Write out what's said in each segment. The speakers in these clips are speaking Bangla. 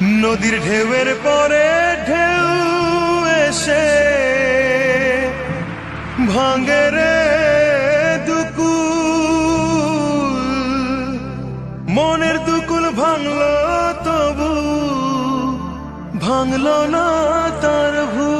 নদীর ঢেউয়ের পরে ঢেউ এসে ভাঙে রে দুকুল, মনের দুকুল ভাঙলো তবু ভাঙলো না তার ভুল।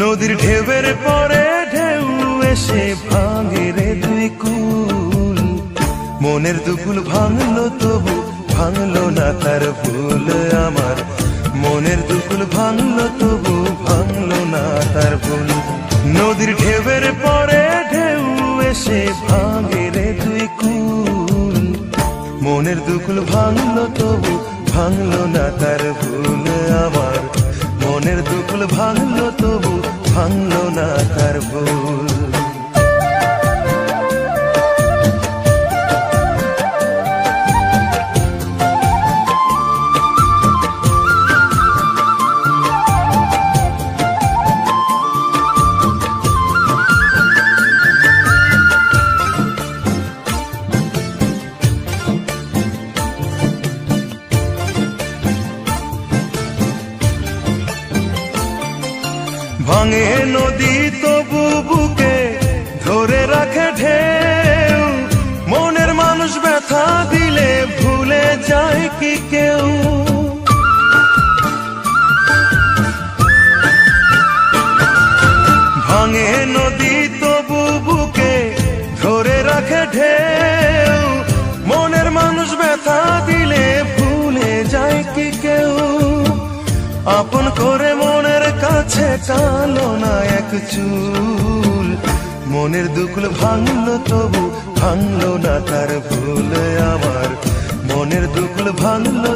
নদীর ঢেউয়ের পরে ঢেউ এসে ভাঙে রে দুই কুল, মনের দুকুল ভাঙলো তবু ভাঙলো না তার ভুল। আমার মনের দুকুল ভাঙলো তবু ভাঙলো না তার ভুল। নদীর ঢেউয়ের পরে ঢেউ এসে ভাঙে রে দুই কুল, মনের দুকুল ভাঙলো তবু ভাঙলো না তার ভুল। আমার মনের দুকুল ভাঙলো তবু ভাঙলো না তার ভুল। ভাঙে নদী তবু বুকে ধরে রাখে ঢেউ, মনের মানুষ ব্যথা দিলে ভুলে যায় কি কেউ। ভাঙে নদী তবু বুকে ধরে রাখে ঢেউ, মনের মানুষ ব্যথা দিলে ভুলে যায় কি কেউ। আপন করে মনের কাছে টানো না এক চুল, মনের দুকুল ভাঙলো তবু ভাঙলো না তার ভুল। আমার মনের দুকুল ভাঙলো